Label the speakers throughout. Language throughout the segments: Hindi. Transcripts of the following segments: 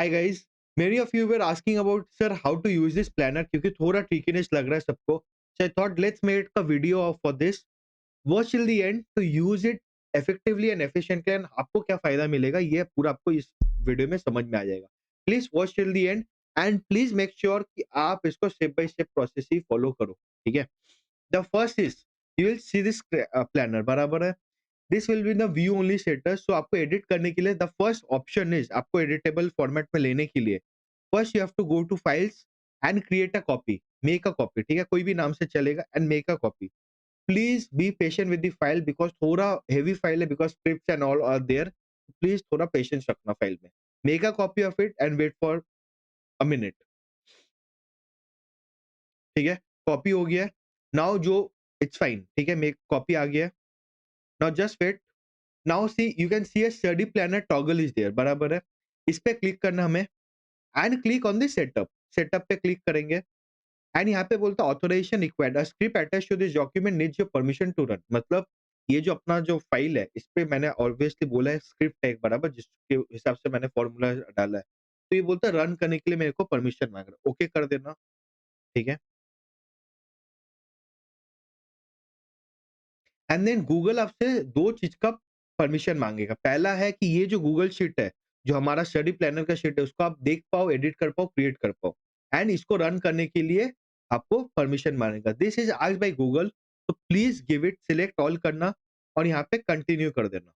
Speaker 1: Hi guys, many of you were asking about sir how to use this planner क्योंकि थोड़ा trickiness लग रहा है सबको. So I thought let's make a video for this. Watch till the end to use it effectively and efficiently and आपको क्या फायदा मिलेगा ये पूरा आपको इस वीडियो में समझ में आ जाएगा. Please watch till the end and please make sure कि आप इसको step by step process he follow करो. ठीक है. The first is you will see this planner बराबर है. This will be the view only status. So आपको एडिट करने के लिए द फर्स्ट ऑप्शन इज आपको एडिटेबल फॉर्मेट में लेने के लिए first you have to go to files and create a copy, make a copy. ठीक है, कोई भी नाम से चलेगा and make a copy. Please be patient with the file because थोड़ा हेवी फाइल है because scripts and all are there. Please थोड़ा पेशेंस रखना फाइल में. Make a copy of it and wait for a minute. ठीक है, कॉपी हो गया. नाउ जो इट्स फाइन. ठीक है, मेक कॉपी आ गया. Now just wait. Now see you can see a study planner toggle is there बराबर है. इस पे क्लिक करना हमें and click on the setup. Setup पे क्लिक करेंगे एंड यहाँ पे बोलता है authorization required a script attached to this document needs your permission to run. मतलब ये जो अपना जो फाइल है इस पे मैंने ऑब्वियसली बोला है स्क्रिप्ट है एक बराबर जिसके हिसाब से मैंने फॉर्मूला डाला है. तो ये बोलता है रन करने के लिए मेरे को परमिशन मांग रहा है. ओके कर देना. ठीक है, एंड देन गूगल आपसे दो चीज का परमिशन मांगेगा. पहला है कि ये जो गूगल शीट है जो हमारा स्टडी प्लानर का शीट है उसको आप देख पाओ, एडिट कर पाओ, क्रिएट कर पाओ एंड इसको रन करने के लिए आपको परमिशन मांगेगा. This is asked by Google. तो please give it, select all करना और यहाँ पे कंटिन्यू कर देना.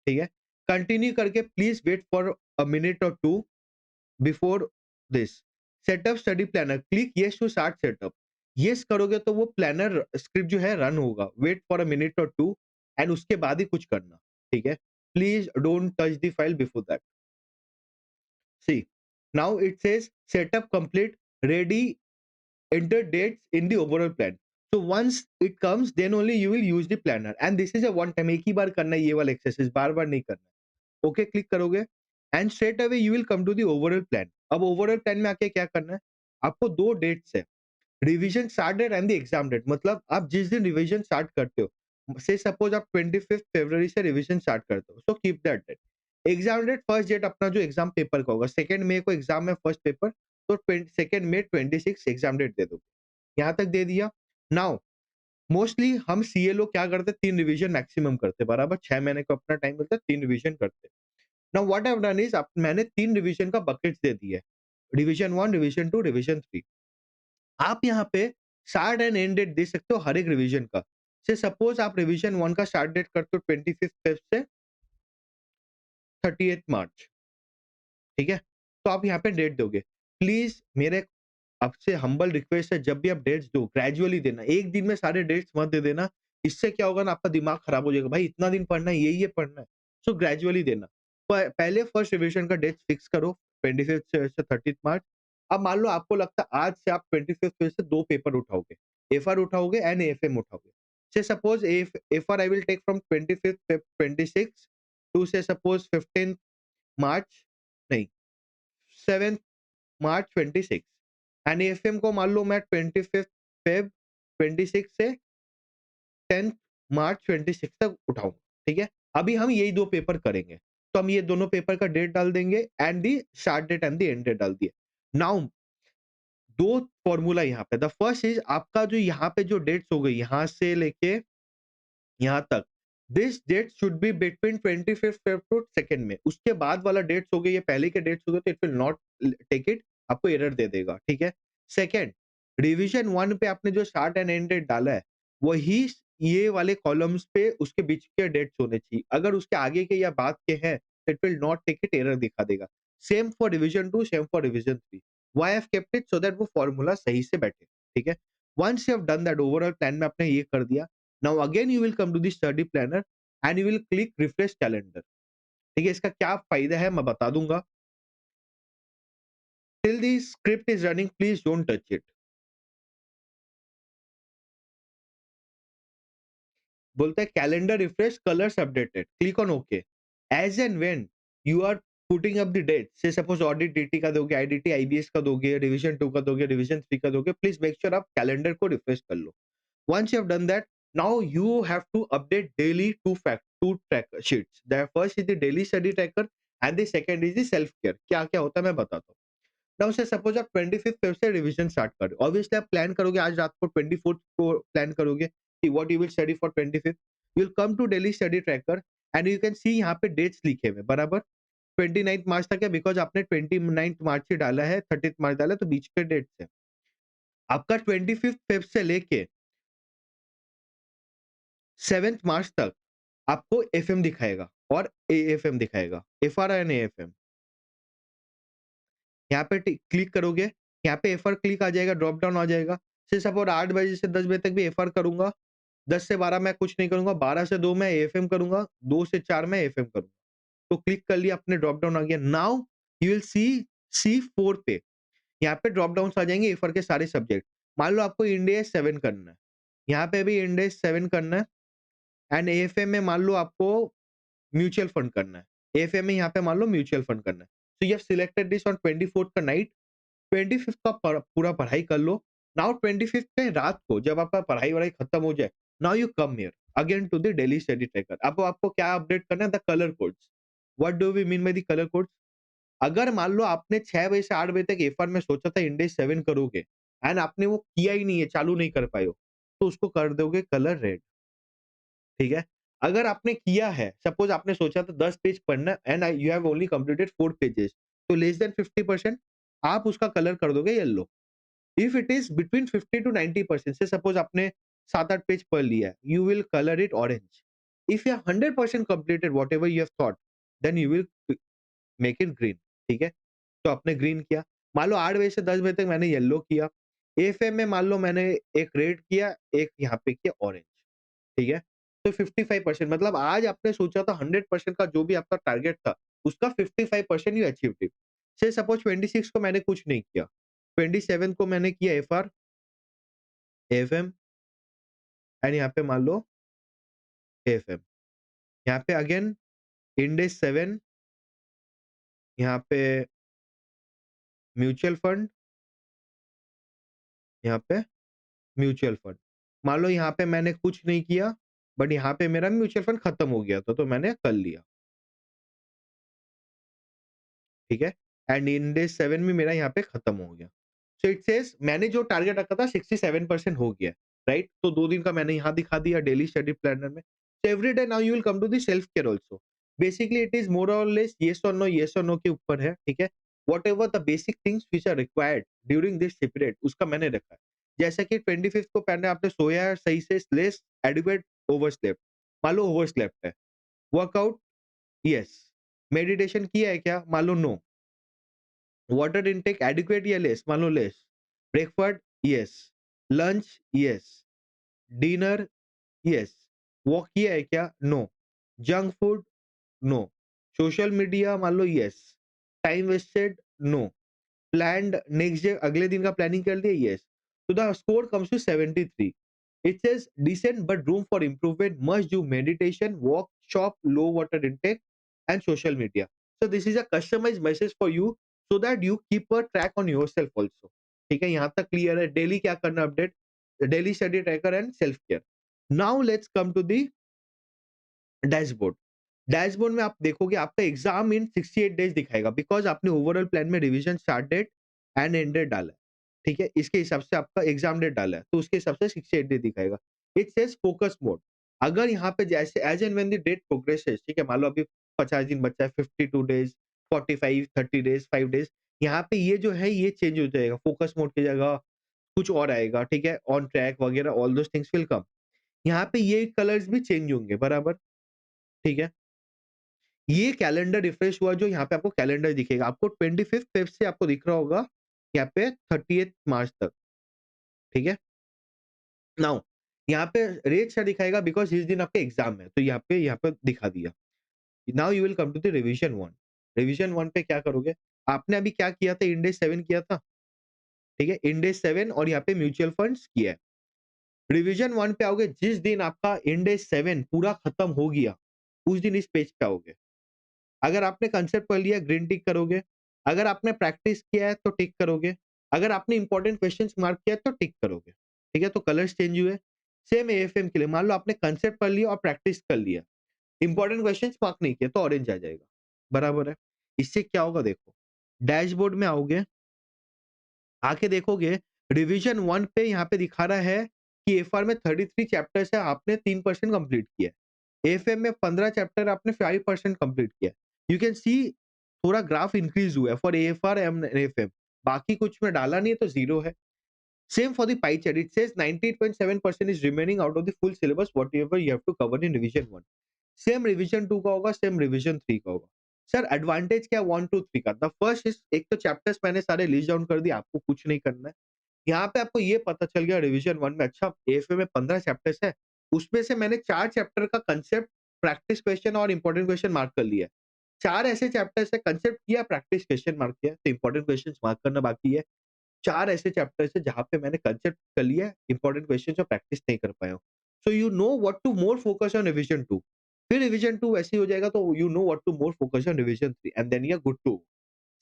Speaker 1: ठीक है, कंटिन्यू करके please wait for a minute or two before this. Setup study planner, click yes to start setup. Yes करोगे तो वो प्लानर स्क्रिप्ट जो है रन होगा. Wait for a minute or two and उसके बाद ही कुछ करना. ठीक है, please don't touch the file before that. See now it says setup complete, ready, enter dates in the overall plan. So once it comes then only you will use the planner and this is a one time. एक ही बार करना है ये वाला एक्सरसाइज, बार बार नहीं करना. ओके क्लिक करोगे and straight away you will come to the overall plan. अब ओवरऑल प्लान में आके क्या करना है, आपको दो डेट्स है, revision start date and the exam date. मतलब आप जिस दिन रिवीजन स्टार्ट करते हो, से सपोज आप 25 फरवरी से रिवीजन स्टार्ट करते हो, so keep that date. Exam date first date अपना जो एग्जाम पेपर का होगा, 2 मई को एग्जाम है फर्स्ट पेपर, तो 2 मई 26 एग्जाम डेट दे दो. यहाँ तक दे दिया. नाउ मोस्टली हम सीए लोग क्या करते हैं, 3 रिवीजन मैक्सिमम करते हैं बराबर. 6 महीने को अपना टाइम मिलता है, 3 रिवीजन करते हैं. Now what I have done is मैंने 3 रिवीजन का बकेट्स दे दिए, रिवीजन 1, रिवीजन 2, रिवीजन 3. आप यहाँ पे स्टार्ट एंड एंड डेट दे सकते हो हर एक रिवीजन का. से सपोज आप रिवीजन 1 का स्टार्ट डेट करते हो 25 से 30 मार्च. ठीक है, तो आप यहाँ पे डेट दोगे. प्लीज मेरे आपसे हम्बल रिक्वेस्ट है, जब भी आप डेट्स दो ग्रेजुअली देना. एक दिन में सारे डेट्स मत दे देना. इससे क्या होगा ना, आपका दिमाग खराब हो जाएगा. भाई इतना दिन पढ़ना है, ये पढ़ना है. सो ग्रेजुअली देना. पहले फर्स्ट रिवीजन का डेट फिक्स करो 25 से 30 मार्च. अब मान लो आपको लगता है आज से आप 25 से दो पेपर उठाओगे, एफआर उठाओगे एंड एफएम उठाओगे. Say suppose FR I will take from 25 26 to say suppose 15 March, नहीं 7 मार्च 26. एंड एफएम को मान लो मैं 25 फेब 26 से 10 मार्च 26 तक उठाऊंगा. ठीक है, अभी हम यही दो पेपर करेंगे. तो हम ये दोनों पेपर का डेट डाल देंगे and the start date and the end date डाल दिए. नाउ दो फॉर्मूला यहाँ पे. द फर्स्ट इज आपका जो यहाँ पे जो डेट्स हो गई यहाँ से लेके यहाँ तक, this date should be between 25 Feb to 2 May. उसके बाद वाला डेट्स हो गए, ये पहले के डेट्स हो गए, तो it will not take it, आपको एरर दे देगा. ठीक है. सेकंड, रिवीजन 1 पे आपने जो स्टार्ट एंड एंड डेट डाला है वही ये वाले कॉलम्स पे उसके बीच के डेट्स होने चाहिए. अगर उसके आगे के या बाद के हैं तो it will not take it, error दिखा देगा. Same for revision 2, same for revision 3. Why I have kept it, so that वो फॉर्मूला सही से बैठे. ठीक है, once you have done that, overall plan में आपने ये कर दिया. Now again you will come to the study planner and you will click refresh calendar. ठीक है, इसका क्या फायदा है मैं बता दूंगा. Till the script is running, please don't touch it. बोलता है calendar refresh, colours updated, click on okay. As and when you are putting up the date, say suppose audit DT का दोगे, आईडीटी आईबीएस का दोगे, रिवीजन 2 का दोगे, रिवीजन 3 का दोगे, प्लीज मेक श्योर आप कैलेंडर को रिफ्रेश कर लो. Once you have done that, now you have to update daily two track sheets. The first is the daily study tracker and the second is the self care. क्या-क्या होता है मैं बताता हूँ। नाउ से सपोज आप 25th फेब से रिवीजन स्टार्ट कर रहे हो। ऑब्वियसली आप प्लान करोगे आज रात को 24th को प्लान करोगे कि what you will study for 25th। You will come to daily study tracker and you can see यहाँ पे डेट्स लिखे हुए हैं, बराबर? 29th मार्च तक है बिकॉज़ आपने 29th मार्च ही डाला है, 30th मार्च डाला है तो बीच के डेट्स है। आपका 25th फेब से लेके 7th मार्च तक आपको एफएम दिखाएगा और एएफएम दिखाएगा। FR and AFM. यहाँ पे क्लिक करोगे, यहाँ पे एफआर क्लिक आ जाएगा, ड्रॉप डाउन आ जाएगा। से सपोज 8 बजे से 10 बजे तक भी एफआर करूँगा, 10 से 12 मैं कुछ नहीं करूँगा, 12 से 2 मैं एएफएम करूँगा, 2 से 4 मैं एफएम करूँगा। तो क्लिक कर लिया, अपने ड्रॉप डाउन आ गया। नाउ यू विल सी सी4 पे यहाँ पे ड्रॉप डाउन्स आ जाएँगे एफआर के सारे सब्जेक्ट। मान लो आपको इंड एस 7 करना है, यहाँ पे भी इंड एस 7 करना है एंड एएफएम में मान लो आपको म्यूचुअल फंड करना है। एएफएम में यहाँ पे मान लो म्यूचुअल फंड करना है। So you have selected this on 24th का नाइट, 25th का पूरा पढ़ाई कर लो। नाउ 25th पे रात को जब आपका पढ़ाई-वढ़ाई खत्म हो जाए, now you come here again to the daily study tracker. अब आपको क्या अपडेट करना है? The colour codes. What do we mean by the colour codes? अगर मान लो आपने 6 बजे से 8 बजे तक एफआर में सोचा था इंडेक्स 7 करोगे एंड आपने वो किया ही नहीं है, चालू नहीं कर पाए हो, तो उसको कर दोगे कलर रेड, ठीक है? अगर आपने किया है, सपोज आपने सोचा था 10 पेज पढ़ना and you have only completed 4 pages, तो लेस देन 50% आप उसका कलर कर दोगे yellow. If it is between 50 to 90% say suppose आपने 7-8 पेज पढ़ लिया है, you will color it orange. If you have 100% completed whatever you have thought, then you will make it green. ठीक है? तो आपने ग्रीन किया। मान लो 8 बजे से 10 बजे तक मैंने येलो किया। एएफएम में मान लो मैंने एक रेड किया, एक यहाँ पे किया ऑरेंज। ठीक है? तो 55% मतलब आज आपने सोचा था 100% का जो भी आपका टारगेट था, उसका 55% यू अचीव्ड इट। से सपोज 26 को मैंने कुछ नहीं किया। 27 को मैंने किया एफआर, एएफएम एंड यहाँ पे मान लो एएफएम। यहाँ पे अगेन इंडेक्स 7, यहाँ पे म्यूचुअल फंड, यहाँ पे म्यूचुअल फंड। मान लो यहाँ पे मैंने कुछ नहीं किया, बट यहाँ पे मेरा म्यूचुअल फंड खत्म हो गया था, तो मैंने कर लिया। ठीक है? एंड इंडेक्स 7 भी मेरा यहाँ पे खत्म हो गया। सो इट सेज मैंने जो टारगेट रखा था 67% हो गया, राइट? तो 2 दिन का मैंने यहाँ दिखा दिया डेली स्टडी प्लानर में। So every day now you will come to the self care also. Basically it is more or less yes और नो के ऊपर है, ठीक है? Whatever the basic things which are required during this period उसका मैंने रखा है। जैसे कि 25th को पहले आपने सोया है सही से, लेस एडिक्वेट, ओवरस्लेप्ट। मान लो ओवरस्लेप्ट है। Workout, yes. मेडिटेशन किया है क्या? मान लो नो। वाटर इनटेक एडिक्वेट या लेस? मान लो less. Breakfast, yes. Lunch, yes. Dinner, yes. Walk किया है क्या? No. Junk food, no. Social media मान लो yes. Time wasted, no. Planned next day अगले दिन का प्लानिंग कर दिया, यस। तो the score comes to 73। It says decent but room for improvement, must do meditation, walk, shop, low water intake and social media. So this is a customized message for you so that you keep a track on yourself also. ठीक है? यहाँ तक क्लियर है? डेली क्या करना update? Daily study tracker and self care. Now let's come to the dashboard. Dashboard में आप देखोगे आपका एग्जाम इन 68 डेज दिखाएगा बिकॉज़ आपने ओवरऑल प्लान में revision start date and end date डाला है। ठीक है? इसके हिसाब से आपका एग्जाम डेट डाला है, तो उसके हिसाब से 68 डे दिखाएगा। It says focus mode. अगर यहाँ पे जैसे as and when the date progresses, ठीक है? मान लो अभी 50 दिन बचा है, 52 डेज, 45, 30 डेज, 5 डेज, यहाँ पे ये जो है ये चेंज हो जाएगा। फोकस मोड की जगह कुछ और आएगा, ठीक है? ऑन ट्रैक वगैरह all those things will come. यहाँ पे ये कलर्स भी चेंज होंगे, बराबर? ठीक है? ये कैलेंडर रिफ्रेश हुआ जो यहाँ पे आपको कैलेंडर दिखेगा। आपको 25th फेब से आपको दिख रहा होगा यहाँ पे 30th मार्च तक, ठीक है? नाउ यहाँ पे रेट क्या दिखाएगा बिकॉज़ इस दिन आपका एग्ज़ाम है, तो यहाँ पे दिखा दिया। Now you will come to the revision 1। Revision 1 पे क्या करोगे? आपने अभी क्या किया था? इंडेक्स 7 किया था, ठीक है? इंडेक्स 7 और यहाँ पे म्यूचुअल फंड्स किया है। रिविजन 1 पे आओगे, जिस दिन आपका इंडेक्स 7 पूरा खत्म हो गया, उस दिन इस पेज पे आओगे। अगर आपने कांसेप्ट पढ़ लिया ग्रीन टिक करोगे, अगर आपने प्रैक्टिस किया है तो टिक करोगे, अगर आपने इंपॉर्टेंट क्वेश्चंस मार्क किया है तो टिक करोगे। ठीक है? तो कलर्स चेंज हुए। सेम एएफएम के लिए मान लो आपने कांसेप्ट पढ़ लिया और प्रैक्टिस कर लिया, इंपॉर्टेंट क्वेश्चंस मार्क नहीं किया तो ऑरेंज आ जाएगा। बराबर है? इससे क्या होगा देखो, डैशबोर्ड में आओगे, आके देखोगे रिवीजन 1 पे यहाँ पे दिखा रहा है कि एफआर में 33 चैप्टर्स है, आपने 3% कंप्लीट किया है। एएफएम में 15 चैप्टर आपने 5% कंप्लीट किया है। यू कैन सी थोड़ा ग्राफ इंक्रीज हुआ है फॉर एएफआर एंड एएफएम। बाकी कुछ में डाला नहीं है तो 0 है। Same for the pie chart. It says 98.7% is remaining out of the full syllabus, whatever you have to cover in revision 1. Same revision 2 का होगा, सेम रिवीजन 3 का होगा। सर एडवांटेज क्या 1, 2, 3 का? द फर्स्ट इज एक तो चैप्टर्स मैंने सारे लिस्ट डाउन कर दिए, आपको कुछ नहीं करना है। यहाँ पे आपको ये पता चल गया रिवीजन 1 में अच्छा एएफए में 15 चैप्टर्स है, उसमें से मैंने 4 चैप्टर का कांसेप्ट, प्रैक्टिस क्वेश्चन और इंपॉर्टेंट क्वेश्चन मार्क कर लिया है। 4 ऐसे चैप्टर्स है, कांसेप्ट किया, प्रैक्टिस क्वेश्चन मार्क किया, तो इंपॉर्टेंट क्वेश्चंस मार्क करना बाकी है। 4 ऐसे चैप्टर्स है जहाँ पे मैंने कांसेप्ट कर लिया है, इंपॉर्टेंट क्वेश्चंस और प्रैक्टिस नहीं कर पाया हूँ। So you know what to more focus on revision 2। फिर रिवीजन 2 वैसे ही हो जाएगा तो you know what to more focus on revision 3 and then you are good to go.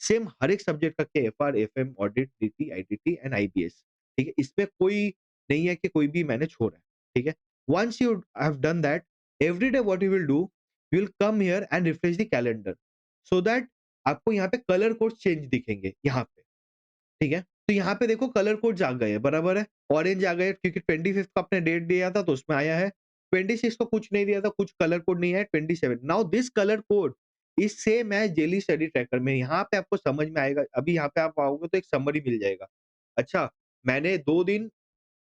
Speaker 1: Same हर एक सब्जेक्ट का KFR, FM, audit, DT, ITT and IBS, ठीक है? इसमें कोई नहीं है कि कोई भी मैंने छोड़ा है, ठीक है? Once you have done that, every day what you will do, you will come here and refresh the calendar so that आपको यहाँ पे कलर कोड चेंज दिखेंगे यहाँ पे, ठीक है? तो यहाँ पे देखो कलर कोड्स आ गए हैं, बराबर है? ऑरेंज आ गए क्योंकि 25th को आपने डेट दिया था तो उसमें आया है। 26 को कुछ नहीं दिया था, कुछ कलर कोड नहीं है, 27 now this colour code is same as daily study tracker में। यहाँ पे आपको समझ में आएगा, अभी यहाँ पे आप आओगे तो एक समरी मिल जाएगा। अच्छा, मैंने 2 दिन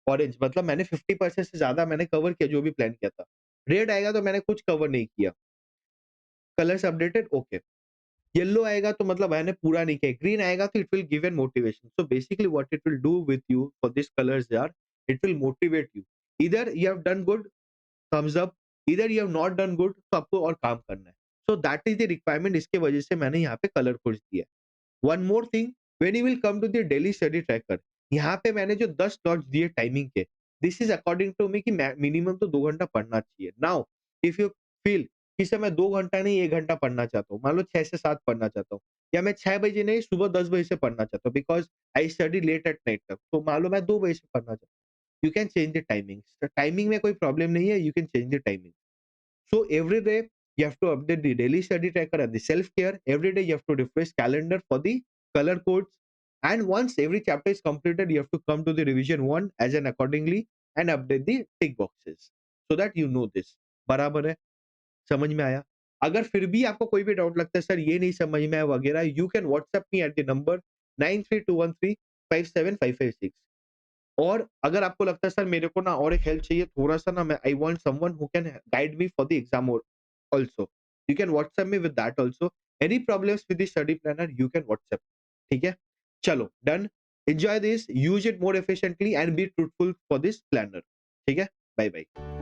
Speaker 1: ऑरेंज मतलब मैंने 50% से ज़्यादा मैंने कवर किया जो भी प्लान किया था। रेड आएगा तो मैंने कुछ कवर नहीं किया। Colours updated okay. येलो आएगा तो मतलब मैंने पूरा नहीं किया, ग्रीन आएगा तो it will give an motivation. So basically what it will do with you for this colours are, it will motivate you. Either you have done good, thumbs up, either you have not done good, तो आपको और काम करना है। So that is the requirement, इसके वजह से मैंने यहाँ पे कलर कोड्स दिया है। One more thing, when you will come to the daily study tracker, यहाँ पे मैंने जो 10 स्लॉट्स दिए टाइमिंग के, this is according to me कि मिनिमम तो 2 घंटा पढ़ना चाहिए। नाउ इफ यू फील कि सर मैं 2 घंटा नहीं 1 घंटा पढ़ना चाहता हूँ, मान लो 6 से 7 पढ़ना चाहता हूँ, या मैं 6 बजे नहीं सुबह 10 बजे से पढ़ना चाहता हूँ because I study late at night तक, तो मान लो मैं 2 बजे से पढ़ना चाहता हूँ। You can change the timings, तो टाइमिंग में कोई प्रॉब्लम नहीं है, you can change the timing. So every day you have to update the daily study tracker and the self-care. Every day you have to refresh calendar for the color codes. And once every chapter is completed, you have to come to the revision one as an accordingly and update the tick boxes so that you know this. बराबर है? समझ में आया? अगर फिर भी आपको कोई भी डाउट लगता है सर ये नहीं समझ में आया वगैरह, you can WhatsApp me at the number 9321357556। और अगर आपको लगता है सर मेरे को ना और एक हेल्प चाहिए थोड़ा-सा ना, मैं I want someone who can guide me for the exam और also, you can WhatsApp me with that also. Any problems with the study planner you can WhatsApp, ठीक है? चलो done, enjoy this, use it more efficiently and be truthful for this planner, ठीक है? Bye bye.